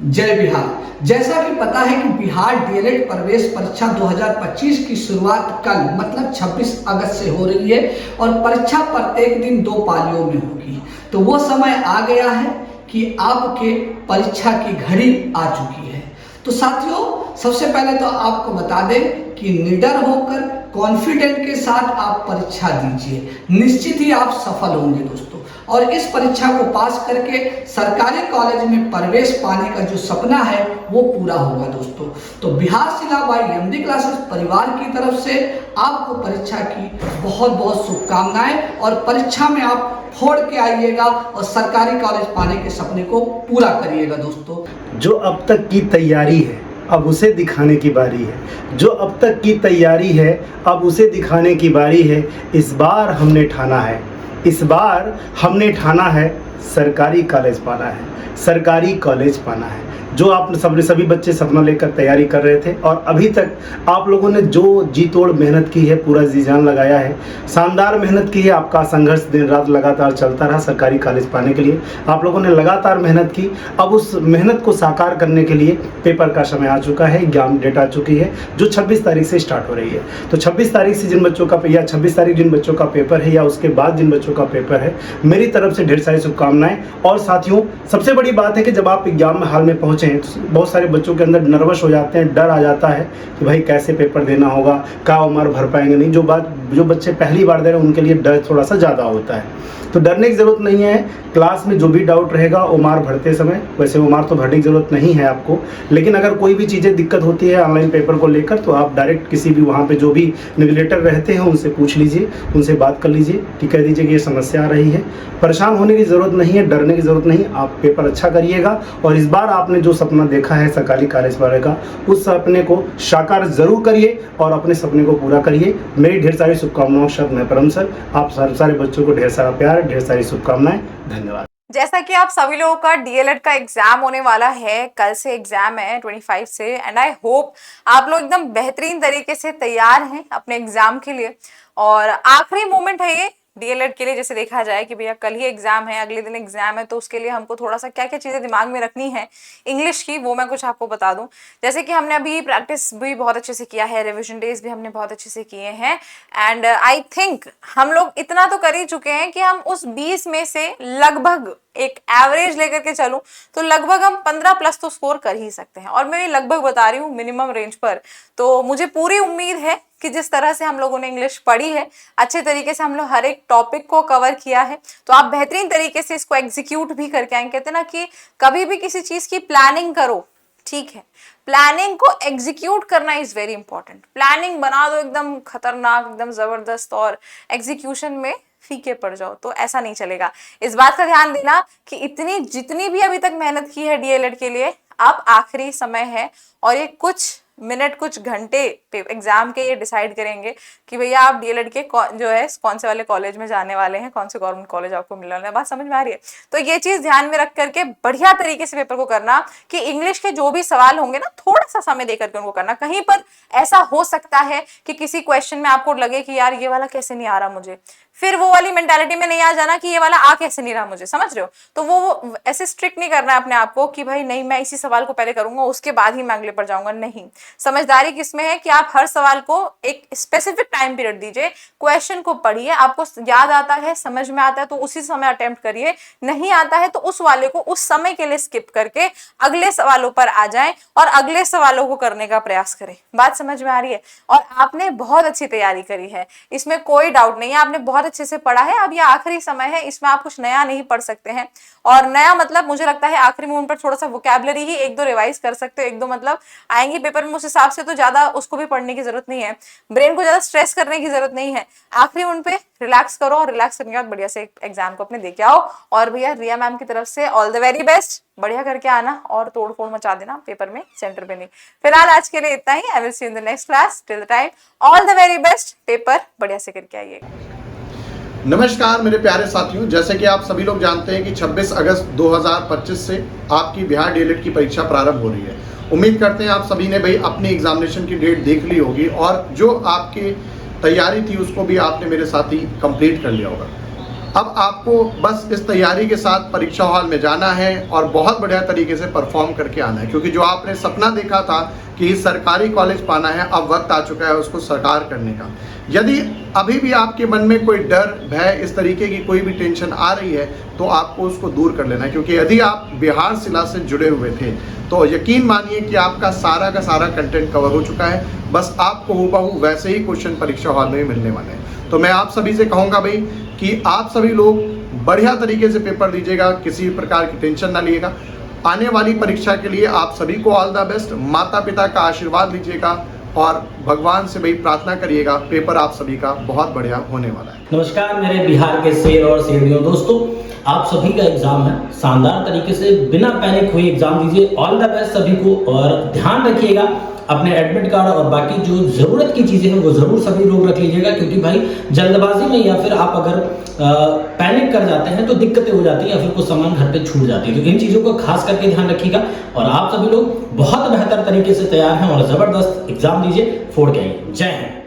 जय बिहार। जैसा कि पता है कि बिहार डीएलएड प्रवेश परीक्षा 2025 की शुरुआत कल मतलब 26 अगस्त से हो रही है और परीक्षा प्रत्येक दिन 2 पालियों में होगी। तो वो समय आ गया है कि आपके परीक्षा की घड़ी आ चुकी है। तो साथियों, सबसे पहले तो आपको बता दें कि निडर होकर कॉन्फिडेंट के साथ आप परीक्षा दीजिए, निश्चित ही आप सफल होंगे दोस्तों। और इस परीक्षा को पास करके सरकारी कॉलेज में प्रवेश पाने का जो सपना है वो पूरा होगा दोस्तों। तो बिहार शिला बाई एमडी क्लासेस परिवार की तरफ से आपको परीक्षा की बहुत बहुत शुभकामनाएं और परीक्षा में आप फोड़ के आइएगा और सरकारी कॉलेज पाने के सपने को पूरा करिएगा दोस्तों। जो अब तक की तैयारी है अब उसे दिखाने की बारी है। जो अब तक की तैयारी है अब उसे दिखाने की बारी है। इस बार हमने ठाना है, इस बार हमने ठाना है सरकारी कॉलेज पाना है, सरकारी कॉलेज पाना है। जो आप सभी बच्चे सपना लेकर तैयारी कर रहे थे और अभी तक आप लोगों ने जो जी तोड़ मेहनत की है, पूरा जी जान लगाया है, शानदार मेहनत की है। आपका संघर्ष दिन रात लगातार चलता रहा सरकारी कॉलेज पाने के लिए। आप लोगों ने लगातार मेहनत की। अब उस मेहनत को साकार करने के लिए पेपर का समय आ चुका है, एग्जाम डेट आ चुकी है जो 26 तारीख से स्टार्ट हो रही है। तो 26 तारीख से जिन बच्चों का या 26 तारीख जिन बच्चों का पेपर है या उसके बाद जिन बच्चों का पेपर है, मेरी तरफ से ढेर सारी शुभकामनाएं। और साथियों, सबसे बड़ी बात है कि जब आप एग्जाम में हाल में पहुंचे बहुत सारे बच्चों के अंदर नर्वस हो जाते हैं, डर आ जाता है कि भाई कैसे पेपर देना होगा, क्या उम्र भर पाएंगे नहीं। जो बच्चे पहली बार दे रहे हैं उनके लिए डर थोड़ा सा ज़्यादा होता है। तो डरने की ज़रूरत नहीं है। क्लास में जो भी डाउट रहेगा उमार भरते समय, वैसे उमार तो भरने की ज़रूरत नहीं है आपको, लेकिन अगर कोई भी चीज़ें दिक्कत होती है ऑनलाइन पेपर को लेकर तो आप डायरेक्ट किसी भी वहाँ पे जो भी निगलेटर रहते हैं उनसे पूछ लीजिए, उनसे बात कर लीजिए कि कह दीजिए कि ये समस्या आ रही है। परेशान होने की ज़रूरत नहीं है, डरने की ज़रूरत नहीं। आप पेपर अच्छा करिएगा और इस बार आपने जो सपना देखा है सरकारी कॉलेज वाले का, उस सपने को साकार ज़रूर करिए और अपने सपने को पूरा करिए। मेरी ढेर सारी शुभकामनाओं सर, मैं परम सर, आप सारे बच्चों को ढेर सारा प्यार, ढेर सारी शुभकामनाएं। धन्यवाद। जैसा कि आप सभी लोगों का डीएलएड का एग्जाम होने वाला है, कल से एग्जाम है 25 से, एंड आई होप आप लोग एकदम बेहतरीन तरीके से तैयार हैं अपने एग्जाम के लिए। और आखिरी मोमेंट है ये डीएलएड के लिए। जैसे देखा जाए कि भैया कल ही एग्जाम है, अगले दिन एग्जाम है, तो उसके लिए हमको थोड़ा सा क्या क्या चीजें दिमाग में रखनी है इंग्लिश की, वो मैं कुछ आपको बता दूं। जैसे कि हमने अभी प्रैक्टिस भी बहुत अच्छे से किया है, रिविजन डेज भी हमने बहुत अच्छे से किए हैं, एंड आई थिंक हम लोग इतना तो कर ही चुके हैं कि हम उस 20 में से लगभग एक एवरेज लेकर के चलूं तो लगभग हम 15 प्लस तो स्कोर कर ही सकते हैं। और मैं लगभग बता रही हूँ मिनिमम रेंज पर। तो मुझे पूरी उम्मीद है कि जिस तरह से हम लोगों ने इंग्लिश पढ़ी है, अच्छे तरीके से हम लोग हर एक टॉपिक को कवर किया है, तो आप बेहतरीन तरीके से इसको एग्जीक्यूट भी करके आएंगे। कहते ना कि कभी भी किसी चीज की प्लानिंग करो, ठीक है, प्लानिंग को एग्जीक्यूट करना इज वेरी इंपॉर्टेंट। प्लानिंग बना दो एकदम खतरनाक, एकदम जबरदस्त, और एग्जीक्यूशन में फीके पड़ जाओ तो ऐसा नहीं चलेगा। इस बात का ध्यान देना कि जितनी भी अभी तक मेहनत की है डीएलएड के लिए, अब आखिरी समय है और ये कुछ मिनट, कुछ घंटे एग्जाम के ये डिसाइड करेंगे कि भैया आप डीएलएड के जो है कौन से वाले कॉलेज में जाने वाले हैं, कौन से गवर्नमेंट कॉलेज आपको मिलने वाला है। बात समझ में आ रही है? तो ये चीज ध्यान में रख करके बढ़िया तरीके से पेपर को करना कि इंग्लिश के जो भी सवाल होंगे ना, थोड़ा सा समय देकर के उनको करना। कहीं पर ऐसा हो सकता है कि किसी क्वेश्चन में आपको लगे कि यार ये वाला कैसे नहीं आ रहा मुझे, फिर वो वाली मेंटालिटी में नहीं आ जाना कि ये वाला आ कैसे नहीं रहा मुझे, समझ रहे हो? तो वो ऐसे स्ट्रिक्ट नहीं करना है अपने आप को कि भाई नहीं मैं इसी सवाल को पहले करूंगा उसके बाद ही मैं अगले पर जाऊंगा। नहीं, समझदारी किसमें है कि आप हर सवाल को एक स्पेसिफिक टाइम पीरियड दीजिए, क्वेश्चन को पढ़िए, आपको याद आता है, समझ में आता है तो उसी समय अटेम्प्ट करिए, नहीं आता है तो उस वाले को उस समय के लिए स्किप करके अगले सवालों पर आ जाएं और अगले सवालों को करने का प्रयास करें। बात समझ में आ रही है? और आपने बहुत अच्छी तैयारी करी है, इसमें कोई डाउट नहीं है, आपने बहुत अच्छे से पढ़ा है। अब ये आखिरी समय है, इसमें आप कुछ नया नहीं पढ़ सकते हैं। और नया मतलब मुझे लगता है आखिरी मोमेंट पर थोड़ा सा वोकैबुलरी ही 1-2 रिवाइज कर सकते हो, 1-2 मतलब आएंगे पेपर में, उस हिसाब से तो ज्यादा उसको भी पढ़ने की जरूरत नहीं है, ब्रेन को ज्यादा स्ट्रेस करने की जरूरत नहीं है। आखिरी मोमेंट पे रिलैक्स करो और रिलैक्स करने के बाद बढ़िया से एग्जाम को अपने दे के आओ। और भैया रिया मैम की तरफ से ऑल द वेरी बेस्ट, बढ़िया करके आना और तोड़ फोड़ मचा देना पेपर में, सेंटर पे नहीं। फिलहाल आज के लिए इतना ही। I will see you in the next class. Till the time all the very best, paper बढ़िया से करके आइएगा। नमस्कार मेरे प्यारे साथियों, जैसे कि आप सभी लोग जानते हैं कि 26 अगस्त 2025 से आपकी बिहार डीएलएड की परीक्षा प्रारंभ हो रही है। उम्मीद करते हैं आप सभी ने भाई अपनी एग्जामिनेशन की डेट देख ली होगी और जो आपकी तैयारी थी उसको भी आपने मेरे साथ ही कंप्लीट कर लिया होगा। अब आपको बस इस तैयारी के साथ परीक्षा हॉल में जाना है और बहुत बढ़िया तरीके से परफॉर्म करके आना है, क्योंकि जो आपने सपना देखा था कि सरकारी कॉलेज पाना है, अब वक्त आ चुका है उसको साकार करने का। यदि अभी भी आपके मन में कोई डर, भय, इस तरीके की कोई भी टेंशन आ रही है तो आपको उसको दूर कर लेना है, क्योंकि यदि आप बिहार शिला से जुड़े हुए थे तो यकीन मानिए कि आपका सारा का सारा कंटेंट कवर हो चुका है। बस आपको हूबहू वैसे ही क्वेश्चन परीक्षा हॉल में मिलने वाले हैं। तो मैं आप सभी से कहूँगा भाई कि आप सभी लोग बढ़िया तरीके से पेपर दीजिएगा, किसी प्रकार की टेंशन ना लीजिएगा। आने वाली परीक्षा के लिए आप सभी को ऑल द बेस्ट। माता पिता का आशीर्वाद लीजिएगा और भगवान से भाई प्रार्थना करिएगा, पेपर आप सभी का बहुत बढ़िया होने वाला है। नमस्कार मेरे बिहार के शेर और शेरनियों दोस्तों, आप सभी का एग्जाम है, शानदार तरीके से बिना पैनिक हुए एग्जाम दीजिए। ऑल द बेस्ट सभी को, और ध्यान रखिएगा अपने एडमिट कार्ड और बाकी जो जरूरत की चीजें हैं वो जरूर सभी लोग रख लीजिएगा, क्योंकि भाई जल्दबाजी में या फिर आप अगर पैनिक कर जाते हैं तो दिक्कतें हो जाती हैं या फिर कुछ सामान घर पे छूट जाती है। तो इन चीजों को खास करके ध्यान रखिएगा और आप सभी लोग बहुत बेहतर तरीके से तैयार हैं और जबरदस्त एग्जाम दीजिए, फोड़ के आइए। जय हिंद।